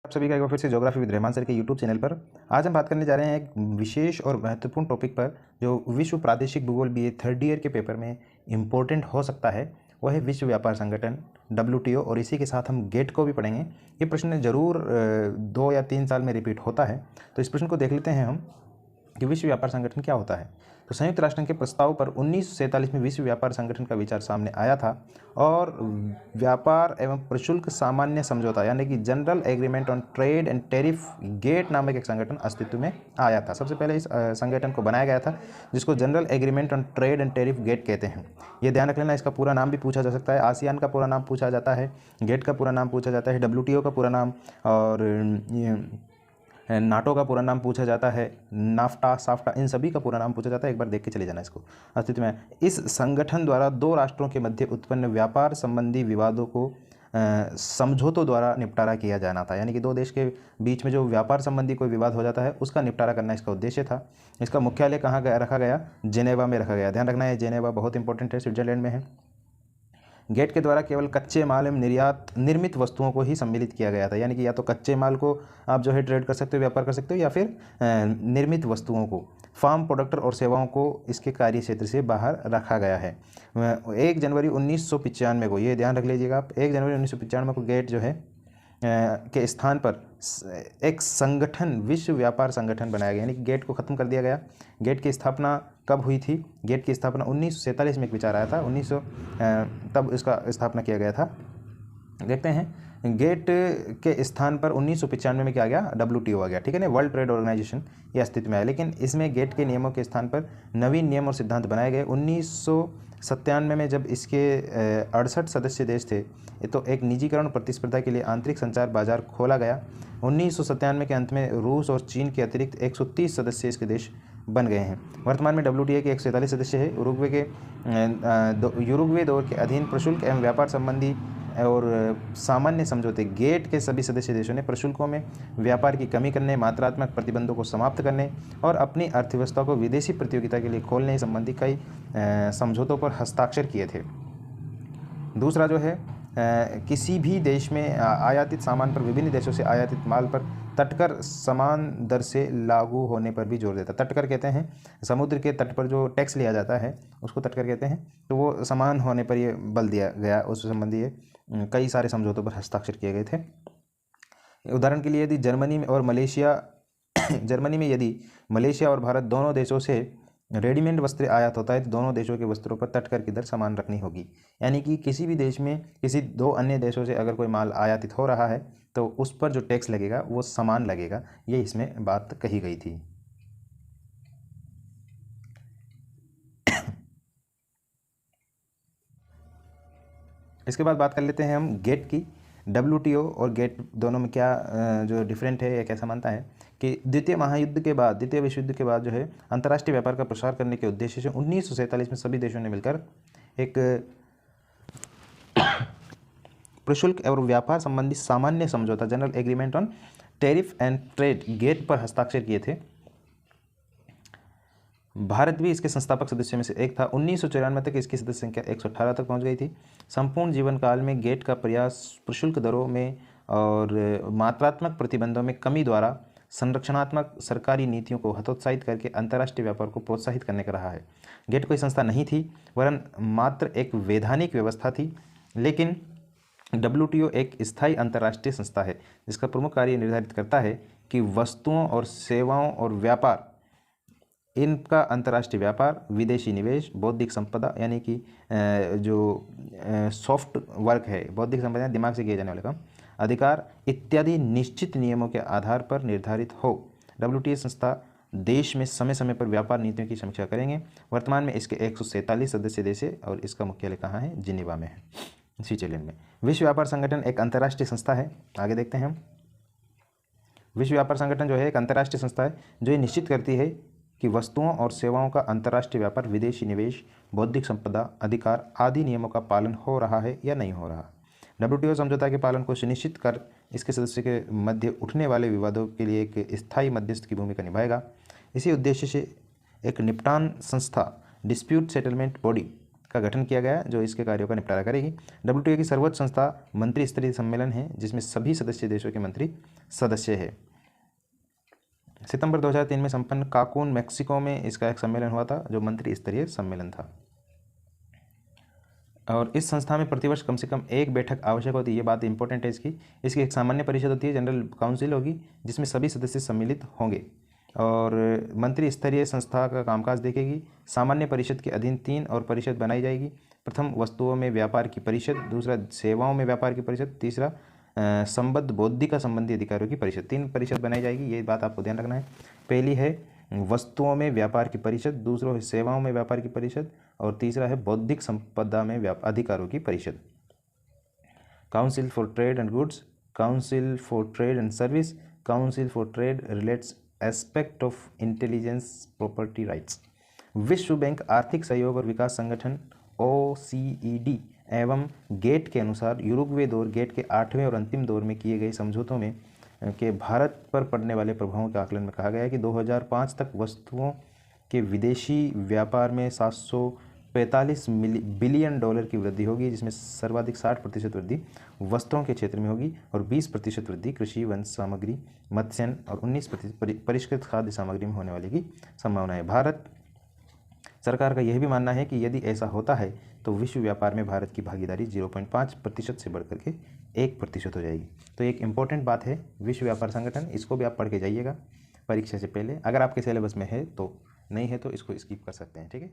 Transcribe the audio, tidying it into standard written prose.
आप सभी का एक बार फिर से ज्योग्राफी विद रहमान सर के यूट्यूब चैनल पर। आज हम बात करने जा रहे हैं एक विशेष और महत्वपूर्ण टॉपिक पर जो विश्व प्रादेशिक भूगोल बीए थर्ड ईयर के पेपर में इम्पोर्टेंट हो सकता है। वह है विश्व व्यापार संगठन WTO, और इसी के साथ हम गेट को भी पढ़ेंगे। ये प्रश्न जरूर 2 या 3 साल में रिपीट होता है, तो इस प्रश्न को देख लेते हैं हम कि विश्व व्यापार संगठन क्या होता है। तो संयुक्त राष्ट्र के प्रस्ताव पर 1947 में विश्व व्यापार संगठन का विचार सामने आया था, और व्यापार एवं प्रशुल्क सामान्य समझौता यानी कि general agreement on trade and tariff GATT नामक एक संगठन अस्तित्व में आया था। सबसे पहले इस संगठन को बनाया गया था, जिसको general agreement on trade and tariff GATT कहते हैं। ये ध्यान रख लेना, इसका पूरा नाम भी पूछा जा सकता है। आसियान का पूरा नाम पूछा जाता है, गेट का पूरा नाम पूछा जाता है, WTO का पूरा नाम, और नाटो का पूरा नाम पूछा जाता है, नाफ्टा, साफ्टा, इन सभी का पूरा नाम पूछा जाता है। एक बार देख के चले जाना इसको। अस्तित्व में इस संगठन द्वारा 2 राष्ट्रों के मध्य उत्पन्न व्यापार संबंधी विवादों को समझौतों द्वारा निपटारा किया जाना था। यानी कि 2 देश के बीच में जो व्यापार संबंधी कोई विवाद हो जाता है, उसका निपटारा करना इसका उद्देश्य था। इसका मुख्यालय कहाँ रखा गया? जेनेवा में रखा गया। ध्यान रखना है, जेनेवा बहुत इंपॉर्टेंट है, स्विट्जरलैंड में है। गेट के द्वारा केवल कच्चे माल एवं निर्मित वस्तुओं को ही सम्मिलित किया गया था। यानी कि या तो कच्चे माल को आप जो है ट्रेड कर सकते हो, व्यापार कर सकते हो, या फिर निर्मित वस्तुओं को, फार्म प्रोडक्ट और सेवाओं को इसके कार्य क्षेत्र से बाहर रखा गया है। 1 जनवरी 1995 को, ये ध्यान रख लीजिएगा आप, 1 जनवरी 1995 को गेट जो है के स्थान पर एक संगठन, विश्व व्यापार संगठन बनाया गया। यानी कि गेट को ख़त्म कर दिया गया। गेट की स्थापना कब हुई थी? गेट की स्थापना 1947 में एक विचार आया था, 1900 तब इसका स्थापना किया गया था। देखते हैं, गेट के स्थान पर 1995 में क्या आ गया? WTO आ गया। ठीक है ना, वर्ल्ड ट्रेड ऑर्गेनाइजेशन, ये अस्तित्व में आया। लेकिन इसमें गेट के नियमों के स्थान पर नवीन नियम और सिद्धांत बनाए गए। 1997 में जब इसके 68 सदस्य देश थे, तो एक निजीकरण प्रतिस्पर्धा के लिए आंतरिक संचार बाजार खोला गया। 1997 के अंत में रूस और चीन के अतिरिक्त 130 सदस्य इसके देश बन गए हैं। वर्तमान में WTO के 147 सदस्य है। यूरुग्वे दौर के अधीन प्रशुल्क एवं व्यापार संबंधी और सामान्य समझौते गेट के सभी सदस्य देशों ने प्रशुल्कों में व्यापार की कमी करने, मात्रात्मक प्रतिबंधों को समाप्त करने और अपनी अर्थव्यवस्था को विदेशी प्रतियोगिता के लिए खोलने संबंधी कई समझौतों पर हस्ताक्षर किए थे। दूसरा जो है, किसी भी देश में आयातित सामान पर विभिन्न देशों से आयातित माल पर तटकर समान दर से लागू होने पर भी जोर देता। तटकर कहते हैं समुद्र के तट पर जो टैक्स लिया जाता है, उसको तटकर कहते हैं। तो वो समान होने पर ये बल दिया गया, उस संबंधी कई सारे समझौतों पर हस्ताक्षर किए गए थे। उदाहरण के लिए यदि जर्मनी में और मलेशिया जर्मनी में यदि मलेशिया और भारत दोनों देशों से रेडीमेड वस्त्र आयात होता है, तो दोनों देशों के वस्त्रों पर तटकर की दर समान रखनी होगी। यानी कि किसी भी देश में किसी 2 अन्य देशों से अगर कोई माल आयातित हो रहा है, तो उस पर जो टैक्स लगेगा वो समान लगेगा। ये इसमें बात कही गई थी। इसके बाद बात कर लेते हैं हम गेट की। WTO और गेट दोनों में क्या जो डिफरेंट है या कैसा मानता है कि द्वितीय विश्व युद्ध के बाद जो है अंतर्राष्ट्रीय व्यापार का प्रसार करने के उद्देश्य से 1947 में सभी देशों ने मिलकर एक प्रशुल्क और व्यापार संबंधी सामान्य समझौता, general agreement on tariff and trade GATT पर हस्ताक्षर किए थे। भारत भी इसके संस्थापक सदस्यों में से एक था। 1994 तक इसकी सदस्य संख्या 118 तक पहुंच गई थी। संपूर्ण जीवन काल में गेट का प्रयास प्रशुल्क दरों में और मात्रात्मक प्रतिबंधों में कमी द्वारा संरक्षणात्मक सरकारी नीतियों को हतोत्साहित करके अंतर्राष्ट्रीय व्यापार को प्रोत्साहित करने का रहा है। गेट कोई संस्था नहीं थी, वरन मात्र एक वैधानिक व्यवस्था थी। लेकिन WTO एक स्थायी अंतर्राष्ट्रीय संस्था है, जिसका प्रमुख कार्य निर्धारित करता है कि वस्तुओं और सेवाओं और व्यापार, इनका अंतर्राष्ट्रीय व्यापार, विदेशी निवेश, बौद्धिक संपदा यानी कि जो सॉफ्ट वर्क है, बौद्धिक संपदा दिमाग से किए जाने वाले काम, अधिकार इत्यादि निश्चित नियमों के आधार पर निर्धारित हो। WTO संस्था देश में समय समय पर व्यापार नीतियों की समीक्षा करेंगे। वर्तमान में इसके 147 सदस्य देश है, और इसका मुख्यालय कहाँ है? जिनेवा में है, स्विट्जरलैंड में। विश्व व्यापार संगठन एक अंतर्राष्ट्रीय संस्था है। आगे देखते हैं हम। विश्व व्यापार संगठन जो है एक अंतर्राष्ट्रीय संस्था है, जो ये निश्चित करती है कि वस्तुओं और सेवाओं का अंतर्राष्ट्रीय व्यापार, विदेशी निवेश, बौद्धिक संपदा अधिकार आदि नियमों का पालन हो रहा है या नहीं हो रहा। WTO समझौता के पालन को सुनिश्चित कर इसके सदस्य के मध्य उठने वाले विवादों के लिए एक स्थायी मध्यस्थ की भूमिका निभाएगा। इसी उद्देश्य से एक निपटान संस्था, डिस्प्यूट सेटलमेंट बॉडी का गठन किया गया जो इसके कार्यों का निपटारा करेगी। WTO की सर्वोच्च संस्था मंत्री स्तरीय सम्मेलन है जिसमें सभी सदस्य देशों के मंत्री सदस्य है। सितंबर 2003 में संपन्न काकून मैक्सिको में इसका एक सम्मेलन हुआ था जो मंत्री स्तरीय सम्मेलन था। और इस संस्था में प्रतिवर्ष कम से कम एक बैठक आवश्यक होती है। ये बात इंपॉर्टेंट है इसकी एक सामान्य परिषद होती है, जनरल काउंसिल होगी, जिसमें सभी सदस्य सम्मिलित होंगे और मंत्री स्तरीय संस्था का कामकाज देखेगी। सामान्य परिषद के अधीन 3 और परिषद बनाई जाएगी। प्रथम वस्तुओं में व्यापार की परिषद, दूसरा सेवाओं में व्यापार की परिषद, तीसरा संबद्ध बौद्धिक संबंधी अधिकारों की परिषद। 3 परिषद बनाई जाएगी, ये बात आपको ध्यान रखना है। पहली है वस्तुओं में व्यापार की परिषद, दूसरा है सेवाओं में व्यापार की परिषद और तीसरा है बौद्धिक संपदा में अधिकारों की परिषद। Council for trade and goods, council for trade and service, council for trade relates aspect of intelligence property rights. विश्व बैंक, आर्थिक सहयोग और विकास संगठन OECD एवं गेट के अनुसार यूरुग्वे दौर गेट के 8वें और अंतिम दौर में किए गए समझौतों में के भारत पर पड़ने वाले प्रभावों के आकलन में कहा गया है कि 2005 तक वस्तुओं के विदेशी व्यापार में 745 बिलियन डॉलर की वृद्धि होगी, जिसमें सर्वाधिक 60% वृद्धि वस्त्रों के क्षेत्र में होगी और 20% वृद्धि कृषि, वन सामग्री, मत्स्य और 19% परिष्कृत खाद्य सामग्री में होने वाली की संभावना है। भारत सरकार का यह भी मानना है कि यदि ऐसा होता है तो विश्व व्यापार में भारत की भागीदारी 0.5% से बढ़कर के 1% हो जाएगी। तो एक इम्पॉर्टेंट बात है विश्व व्यापार संगठन, इसको भी आप पढ़ के जाइएगा परीक्षा से पहले। अगर आपके सिलेबस में है तो, नहीं है तो इसको स्किप कर सकते हैं, ठीक है।